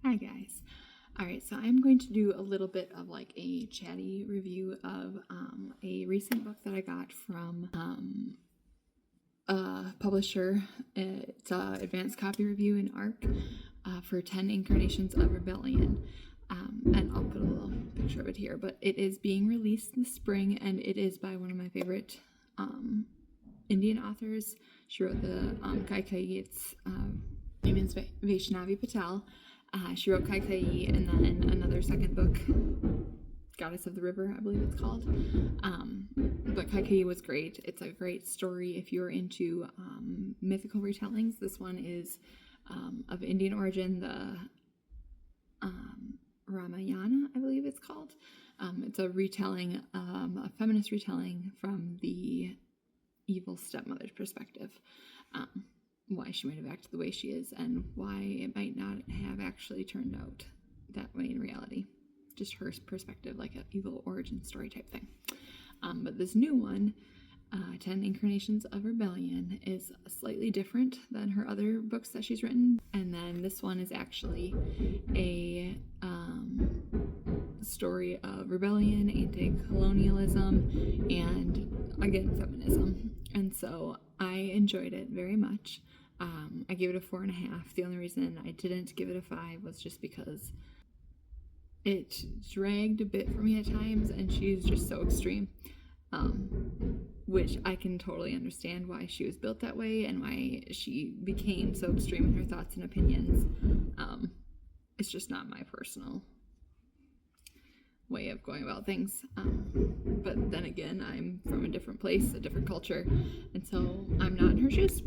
Hi guys. Alright, so I'm going to do a little bit of like a chatty review of a recent book that I got from a publisher. It's Advanced Copy Review in ARC for 10 Incarnations of Rebellion. And I'll put a little picture of it here, but it is being released in the spring, and it is by one of my favorite Indian authors. She wrote the Kaikai. It's name is Vaishnavi Patel. She wrote Kaikai, and then another second book, Goddess of the River, I believe it's called. But Kaikai was great. It's a great story if you're into mythical retellings. This one is of Indian origin, the Ramayana, I believe it's called. It's a retelling, a feminist retelling from the evil stepmother's perspective. Why she might have acted the way she is, and why it might not have actually turned out that way in reality. Just her perspective, like an evil origin story type thing. But this new one, 10 Incarnations of Rebellion, is slightly different than her other books that she's written. And then this one is actually a story of rebellion, anti-colonialism, and again, feminism. And so I enjoyed it very much. I gave it a 4.5. The only reason I didn't give it a 5 was just because it dragged a bit for me at times, and she's just so extreme, which I can totally understand why she was built that way and why she became so extreme in her thoughts and opinions. It's just not my personal way of going about things. But then again, I'm from a different place, a different culture, and so I'm not in her shoes.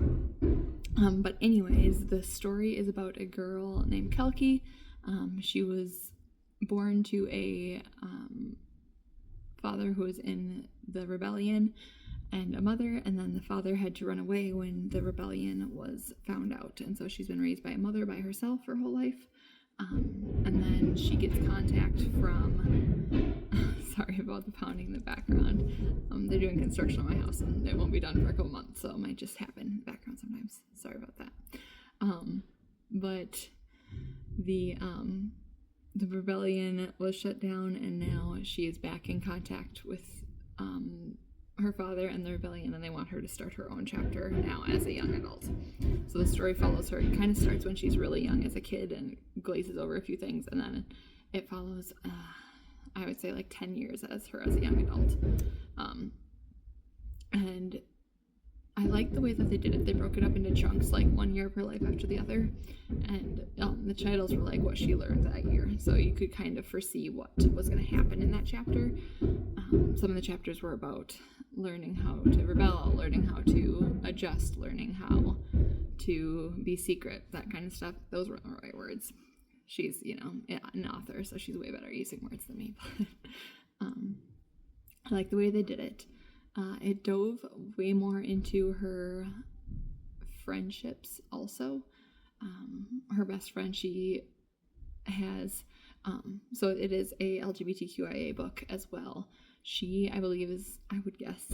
But anyways, the story is about a girl named Kelki. She was born to a father who was in the rebellion and a mother, and then the father had to run away when the rebellion was found out, and so she's been raised by a mother by herself her whole life. And then she gets contact from sorry about the pounding in the background. They're doing construction on my house, and it won't be done for a couple months, so it might just happen in the background sometimes. Sorry about that. But the rebellion was shut down, and now she is back in contact with her father and the rebellion, and they want her to start her own chapter now as a young adult. So the story follows her. It kind of starts when she's really young as a kid and glazes over a few things, and then it follows I would say like 10 years as her as a young adult. And I like the way that they did it. They broke it up into chunks, like 1 year of her life after the other, and the titles were like what she learned that year, so you could kind of foresee what was going to happen in that chapter. Some of the chapters were about learning how to rebel, learning how to adjust, learning how to be secret, that kind of stuff. Those weren't the right words. She's, an author, so she's way better at using words than me. But I like the way they did it. It dove way more into her friendships also. Her best friend, she has, so it is a LGBTQIA book as well. She, I believe, is, I would guess,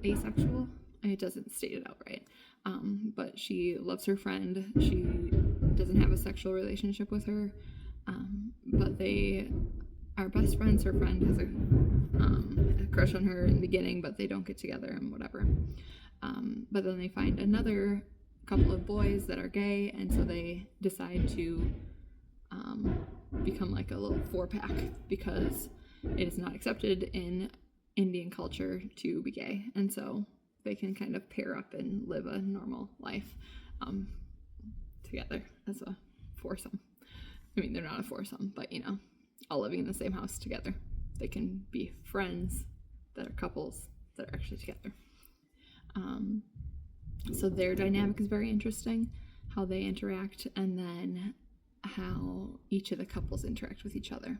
asexual. It doesn't state it outright. But she loves her friend. She doesn't have a sexual relationship with her. But they are best friends. Her friend has a crush on her in the beginning, but they don't get together and whatever. But then they find another couple of boys that are gay, and so they decide to become like a little 4-pack because it is not accepted in Indian culture to be gay, and so they can kind of pair up and live a normal life together as a foursome. I mean, they're not a foursome, but all living in the same house together. They can be friends that are couples that are actually together. So their dynamic is very interesting, how they interact, and then how each of the couples interact with each other.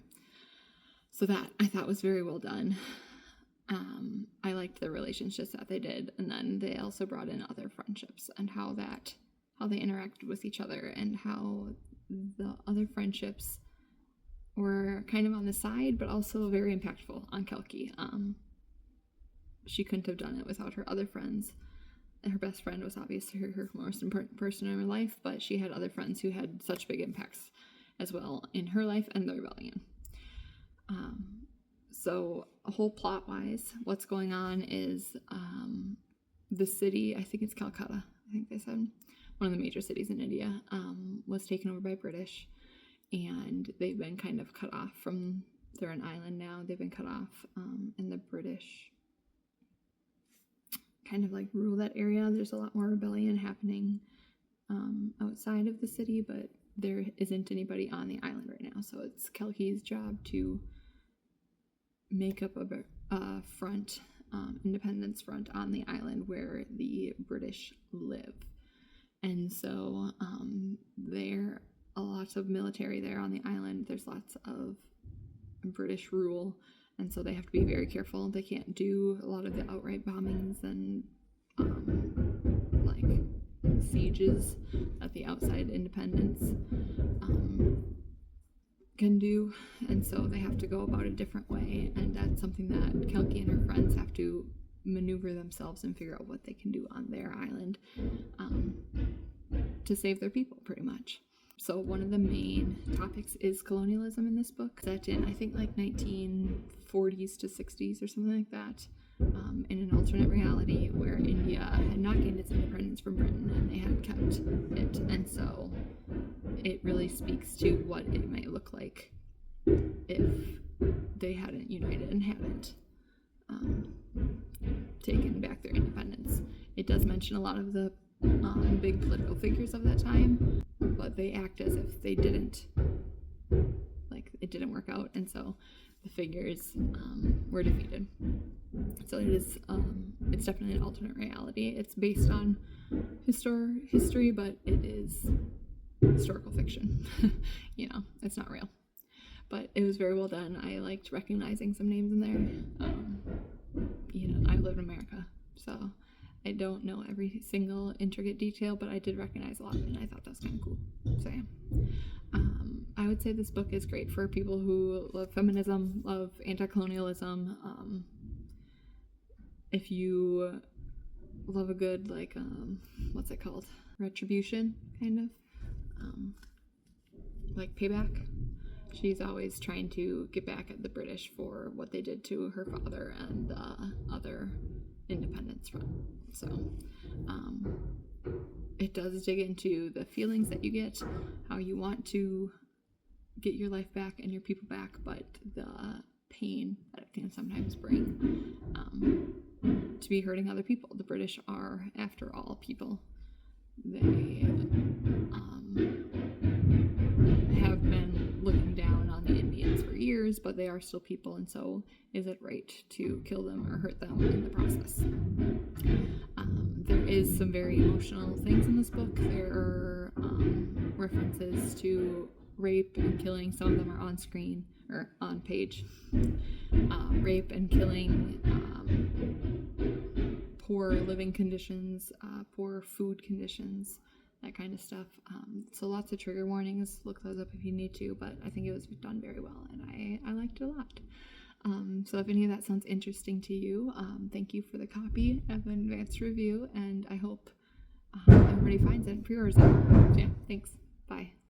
So that I thought was very well done. I liked the relationships that they did, and then they also brought in other friendships and how they interacted with each other, and how the other friendships were kind of on the side, but also very impactful on Kelki. She couldn't have done it without her other friends. And her best friend was obviously her most important person in her life, but she had other friends who had such big impacts as well in her life and the rebellion. So whole plot-wise, what's going on is the city, I think it's Calcutta, I think they said, one of the major cities in India, was taken over by British, and they've been kind of cut off from, they're an island now, they've been cut off, and the British kind of like rule that area. There's a lot more rebellion happening outside of the city, but there isn't anybody on the island right now, so it's Kalki's job to make up a front, independence front on the island where the British live. And so there are lots of military there on the island. There's lots of British rule, and so they have to be very careful. They can't do a lot of the outright bombings and like sieges that the outside independents can do, and so they have to go about a different way, and that's something that Kalki and her friends have to maneuver themselves and figure out what they can do on their island to save their people, pretty much. So one of the main topics is colonialism in this book, set in I think like 1940s to 60s or something like that, in an alternate reality where India had not gained its independence from Britain and they had kept it, and so it really speaks to what it might look like if they hadn't united and hadn't taken back their independence. It does mention a lot of the big political figures of that time, but they act as if they didn't, like it didn't work out, and so the figures were defeated. So it is, it's definitely an alternate reality. It's based on history, but it is historical fiction. You know, it's not real. But it was very well done. I liked recognizing some names in there. You know, I live in America, so I don't know every single intricate detail, but I did recognize a lot, and I thought that was kind of cool. So yeah. I would say this book is great for people who love feminism, love anti-colonialism. If you love a good, like, what's it called? Retribution, kind of. Like payback. She's always trying to get back at the British for what they did to her father and the other independence front. So, it does dig into the feelings that you get, how you want to get your life back and your people back, but the pain that it can sometimes bring to be hurting other people. The British are, after all, people. They have been looking down on the Indians for years, but they are still people, and so is it right to kill them or hurt them in the process? There is some very emotional things in this book. There are references to rape and killing. Some of them are on screen or on page. Rape and killing, poor living conditions, poor food conditions, that kind of stuff. So lots of trigger warnings. Look those up if you need to, but I think it was done very well, and I liked it a lot. So if any of that sounds interesting to you, thank you for the copy of an advanced review, and I hope everybody finds it and pre-orders it. Yeah, thanks. Bye.